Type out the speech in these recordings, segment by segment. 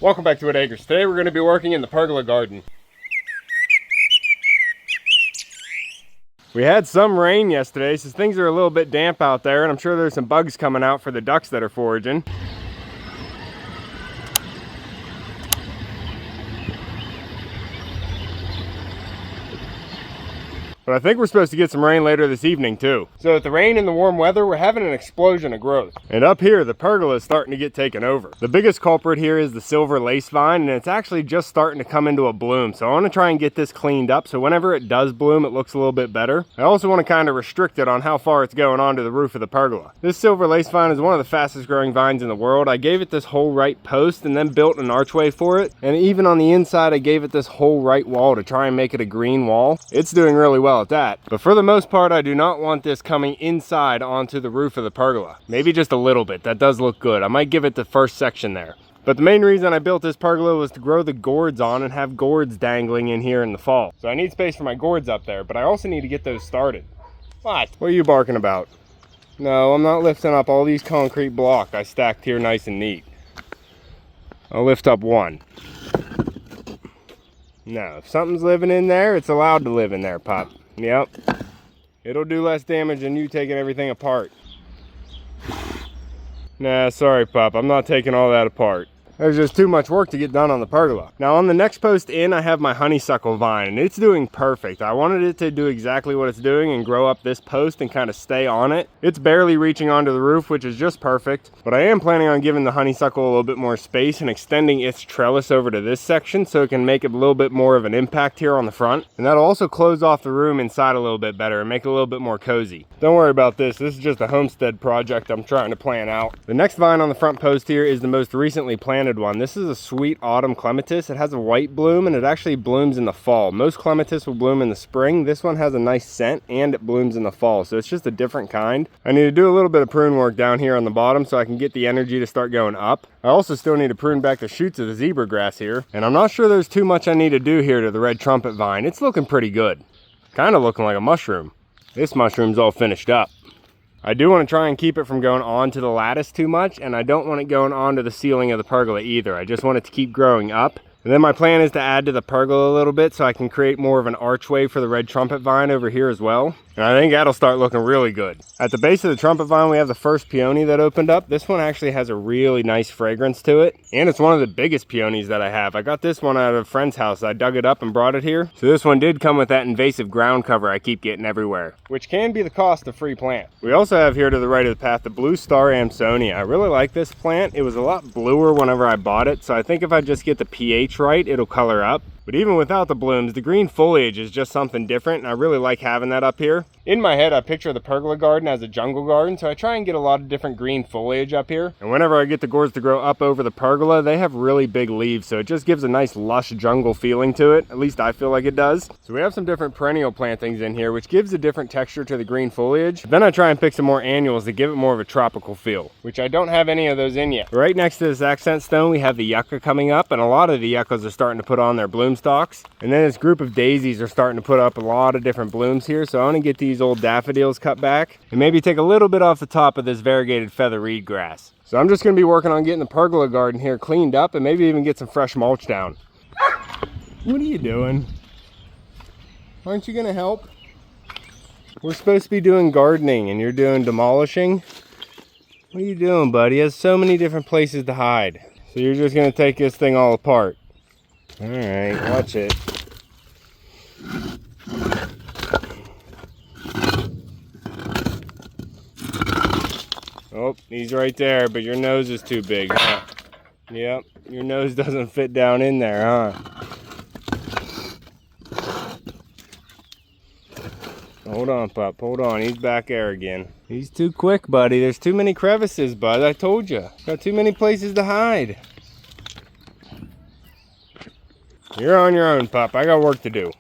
Welcome back to Whitt Acres. Today we're going to be working in the pergola garden. We had some rain yesterday, so things are a little bit damp out there, and I'm sure there's some bugs coming out for the ducks that are foraging. But I think we're supposed to get some rain later this evening too. So with the rain and the warm weather, we're having an explosion of growth. And up here, the pergola is starting to get taken over. The biggest culprit here is the silver lace vine, and it's actually just starting to come into a bloom. So I want to try and get this cleaned up so whenever it does bloom, it looks a little bit better. I also want to kind of restrict it on how far it's going onto the roof of the pergola. This silver lace vine is one of the fastest growing vines in the world. I gave it this whole right post and then built an archway for it. And even on the inside, I gave it this whole right wall to try and make it a green wall. It's doing really well at that. But for the most part, I do not want this coming inside onto the roof of the pergola. Maybe just a little bit. That does look good. I might give it the first section there. But the main reason I built this pergola was to grow the gourds on and have gourds dangling in here in the fall. So I need space for my gourds up there, but I also need to get those started. What are you barking about? No, I'm not lifting up all these concrete blocks I stacked here nice and neat. I'll lift up one. No, if something's living in there, it's allowed to live in there, Pop. Yep. It'll do less damage than you taking everything apart. Nah, sorry, Pop. I'm not taking all that apart. There's just too much work to get done on the pergola. Now on the next post in, I have my honeysuckle vine, and it's doing perfect. I wanted it to do exactly what it's doing and grow up this post and kind of stay on it. It's barely reaching onto the roof, which is just perfect. But I am planning on giving the honeysuckle a little bit more space and extending its trellis over to this section so it can make a little bit more of an impact here on the front. And that'll also close off the room inside a little bit better and make it a little bit more cozy. Don't worry about this. This is just a homestead project I'm trying to plan out. The next vine on the front post here is the most recently planted one. This is a sweet autumn clematis. It has a white bloom and it actually blooms in the fall. Most clematis will bloom in the spring. This one has a nice scent and it blooms in the fall, so it's just a different kind. I need to do a little bit of prune work down here on the bottom so I can get the energy to start going up. I also still need to prune back the shoots of the zebra grass here, and I'm not sure there's too much I need to do here to the red trumpet vine. It's looking pretty good. Kind of looking like a mushroom. This mushroom's all finished up. I do want to try and keep it from going onto the lattice too much, and I don't want it going onto the ceiling of the pergola either. I just want it to keep growing up. And then my plan is to add to the pergola a little bit so I can create more of an archway for the red trumpet vine over here as well. And I think that'll start looking really good. At the base of the trumpet vine, we have the first peony that opened up. This one actually has a really nice fragrance to it. And it's one of the biggest peonies that I have. I got this one out of a friend's house. I dug it up and brought it here. So this one did come with that invasive ground cover I keep getting everywhere, which can be the cost of free plant. We also have here to the right of the path the blue star Amsonia. I really like this plant. It was a lot bluer whenever I bought it. So I think if I just get the pH right, it'll color up. But even without the blooms, the green foliage is just something different, and I really like having that up here. In my head, I picture the pergola garden as a jungle garden, so I try and get a lot of different green foliage up here. And whenever I get the gourds to grow up over the pergola, they have really big leaves, so it just gives a nice lush jungle feeling to it. At least I feel like it does. So we have some different perennial plantings in here, which gives a different texture to the green foliage. Then I try and pick some more annuals to give it more of a tropical feel, which I don't have any of those in yet. Right next to this accent stone, we have the yucca coming up, and a lot of the yuccas are starting to put on their bloom stalks. And then this group of daisies are starting to put up a lot of different blooms here, so I want to get these old daffodils cut back and maybe take a little bit off the top of this variegated feather reed grass. So I'm just going to be working on getting the pergola garden here cleaned up and maybe even get some fresh mulch down. What are you doing? Aren't you going to help? We're supposed to be doing gardening and you're doing demolishing. What are you doing, buddy? He has so many different places to hide. So you're just going to take this thing all apart. All right, watch it. Oh, he's right there, but your nose is too big, huh? Yep, your nose doesn't fit down in there, huh? Hold on, pup, hold on. He's back there again. He's too quick, buddy. There's too many crevices, bud. I told you. Got too many places to hide. You're on your own, pup. I got work to do.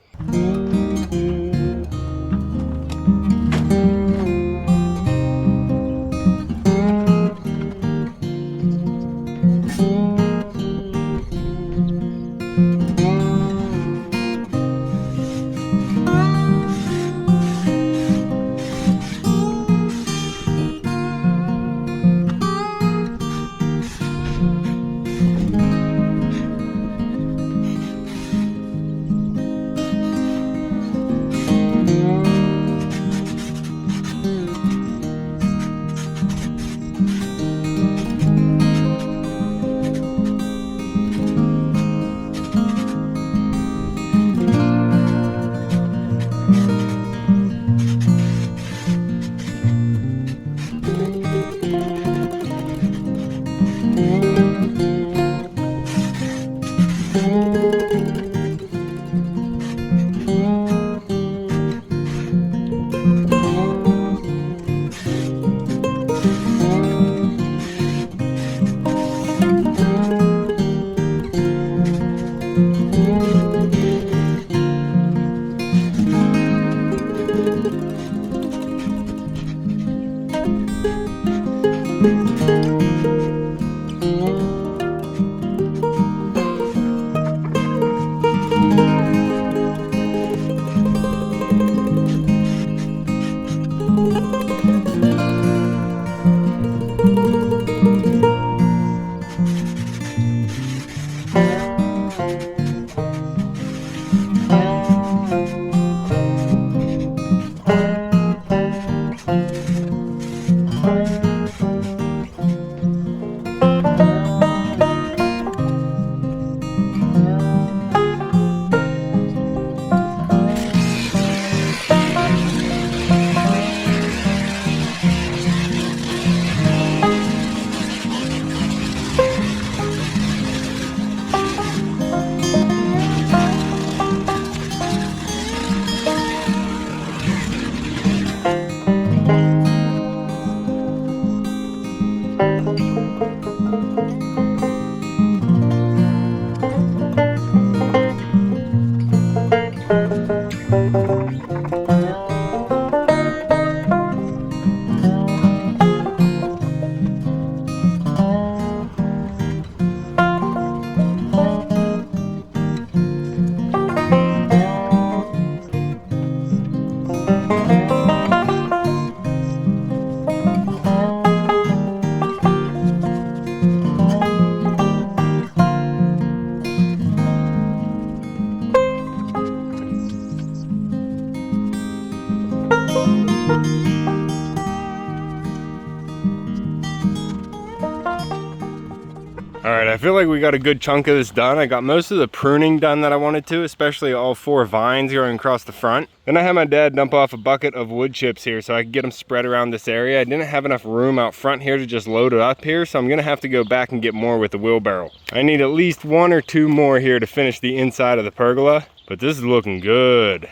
I feel like we got a good chunk of this done. I got most of the pruning done that I wanted to, especially all 4 vines going across the front. Then I had my dad dump off a bucket of wood chips here so I could get them spread around this area. I didn't have enough room out front here to just load it up here, so I'm gonna have to go back and get more with the wheelbarrow. I need at least 1 or 2 more here to finish the inside of the pergola, but this is looking good.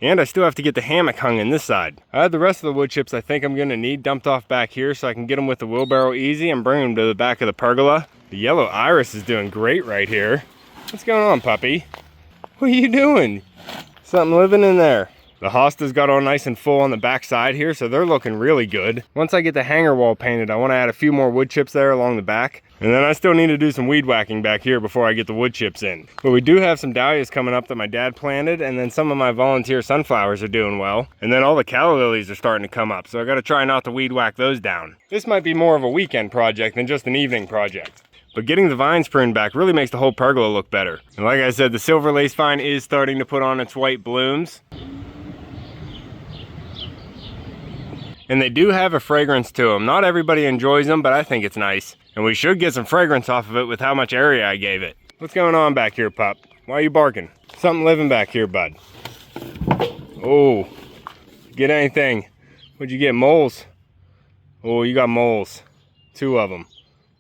And I still have to get the hammock hung in this side. I had the rest of the wood chips I think I'm gonna need dumped off back here so I can get them with the wheelbarrow easy and bring them to the back of the pergola. The yellow iris is doing great right here. What's going on, puppy? What are you doing? Something living in there. The hostas got all nice and full on the back side here, so they're looking really good. Once I get the hanger wall painted, I want to add a few more wood chips there along the back. And then I still need to do some weed whacking back here before I get the wood chips in. But we do have some dahlias coming up that my dad planted, and then some of my volunteer sunflowers are doing well. And then all the calla lilies are starting to come up, so I got to try not to weed whack those down. This might be more of a weekend project than just an evening project. But getting the vines pruned back really makes the whole pergola look better. And like I said, the silver lace vine is starting to put on its white blooms. And they do have a fragrance to them. Not everybody enjoys them, but I think it's nice. And we should get some fragrance off of it with how much area I gave it. What's going on back here, pup? Why are you barking? Something living back here, bud. Oh, get anything? What'd you get, moles? Oh, you got moles. 2 of them.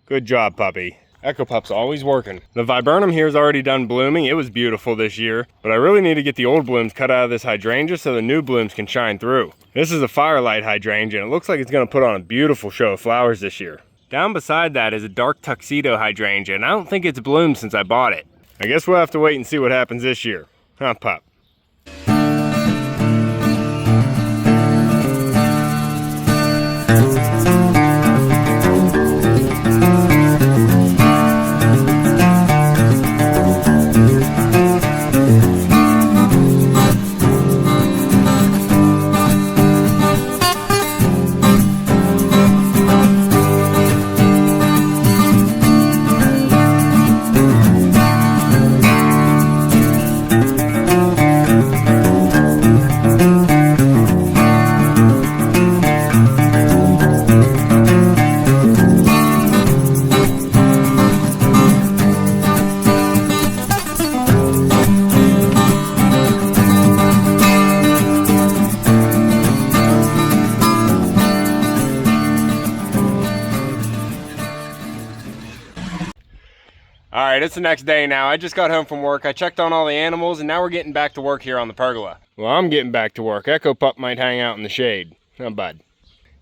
Good job, puppy. Echo Pup's always working. The viburnum here is already done blooming. It was beautiful this year, but I really need to get the old blooms cut out of this hydrangea so the new blooms can shine through. This is a firelight hydrangea, and it looks like it's gonna put on a beautiful show of flowers this year. Down beside that is a dark tuxedo hydrangea, and I don't think it's bloomed since I bought it. I guess we'll have to wait and see what happens this year. Huh, pup? Alright, it's the next day now. I just got home from work. I checked on all the animals, and now we're getting back to work here on the pergola. Well, I'm getting back to work. Echo Pup might hang out in the shade. Oh, bud.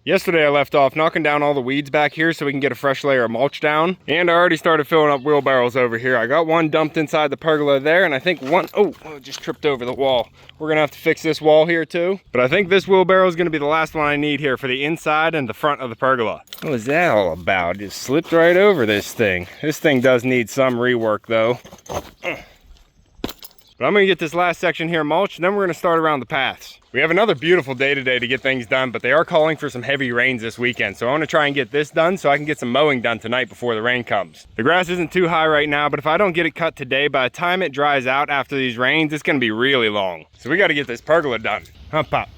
Yesterday I left off knocking down all the weeds back here so we can get a fresh layer of mulch down. And I already started filling up wheelbarrows over here. I got one dumped inside the pergola there, and I think one, oh, just tripped over the wall. We're gonna have to fix this wall here too. But I think this wheelbarrow is gonna be the last one I need here for the inside and the front of the pergola. What was that all about? Just slipped right over this thing. This thing does need some rework though. But I'm gonna get this last section here mulched, and then we're gonna start around the paths. We have another beautiful day today to get things done, but they are calling for some heavy rains this weekend. So I wanna try and get this done so I can get some mowing done tonight before the rain comes. The grass isn't too high right now, but if I don't get it cut today, by the time it dries out after these rains, it's gonna be really long. So we gotta get this pergola done. Huh, Pop?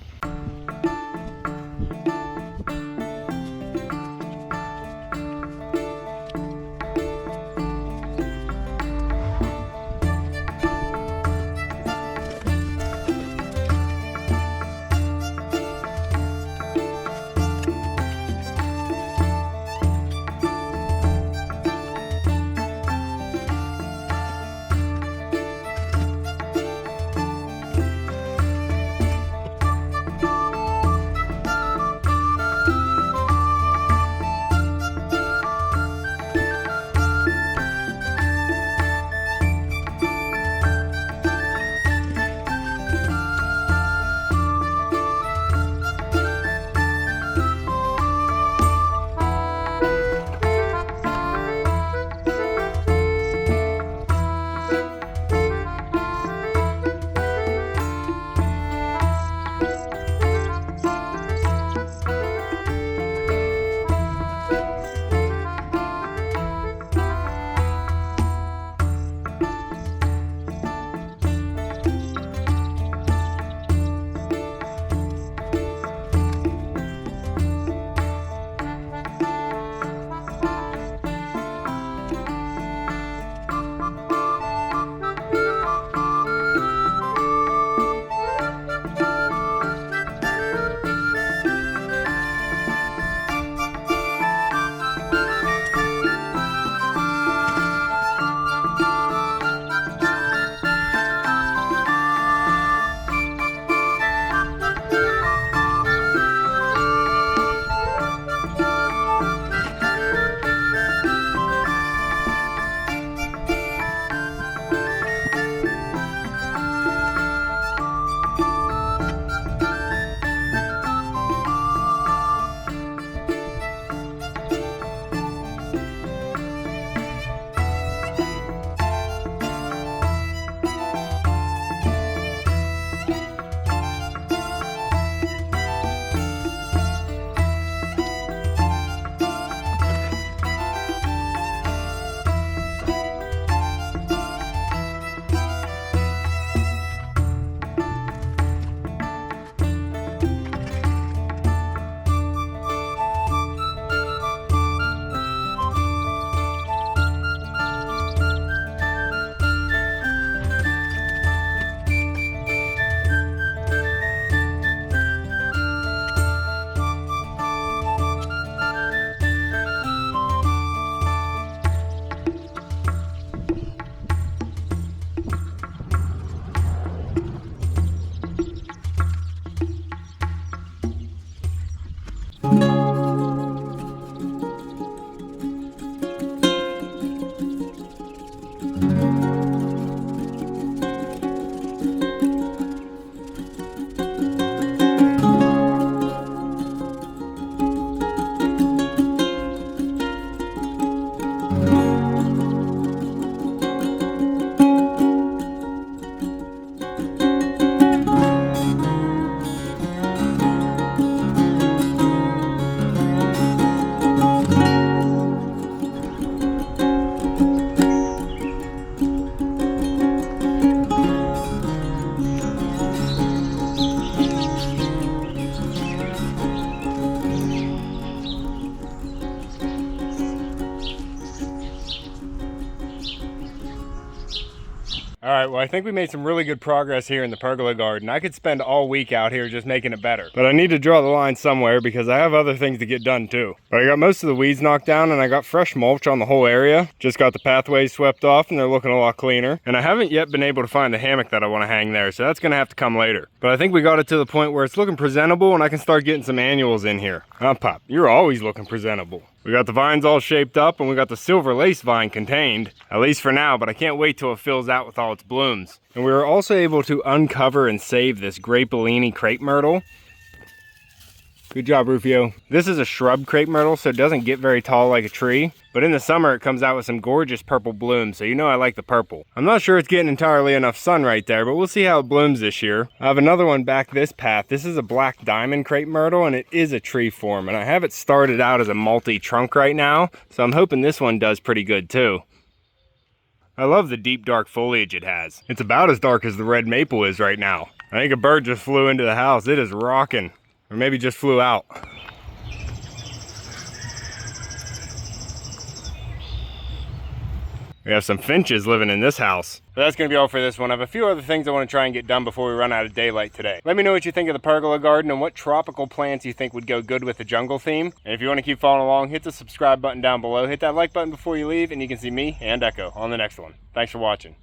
All right, well, I think we made some really good progress here in the pergola garden. I could spend all week out here just making it better. But I need to draw the line somewhere because I have other things to get done too. But I got most of the weeds knocked down and I got fresh mulch on the whole area. Just got the pathways swept off and they're looking a lot cleaner. And I haven't yet been able to find the hammock that I want to hang there, so that's gonna have to come later. But I think we got it to the point where it's looking presentable and I can start getting some annuals in here. Pop, you're always looking presentable. We got the vines all shaped up and we got the silver lace vine contained, at least for now, but I can't wait till it fills out with all its blooms. And we were also able to uncover and save this Grapeolini crepe myrtle. Good job, Rufio. This is a shrub crepe myrtle, so it doesn't get very tall like a tree, but in the summer it comes out with some gorgeous purple blooms, so you know I like the purple. I'm not sure it's getting entirely enough sun right there, but we'll see how it blooms this year. I have another one back this path. This is a black diamond crepe myrtle, and it is a tree form, and I have it started out as a multi-trunk right now, so I'm hoping this one does pretty good too. I love the deep dark foliage it has. It's about as dark as the red maple is right now. I think a bird just flew into the house. It is rocking. Or maybe just flew out. We have some finches living in this house. But that's gonna be all for this one. I have a few other things I want to try and get done before we run out of daylight today. Let me know what you think of the pergola garden and what tropical plants you think would go good with the jungle theme. And if you want to keep following along, hit the subscribe button down below. Hit that like button before you leave and you can see me and Echo on the next one. Thanks for watching.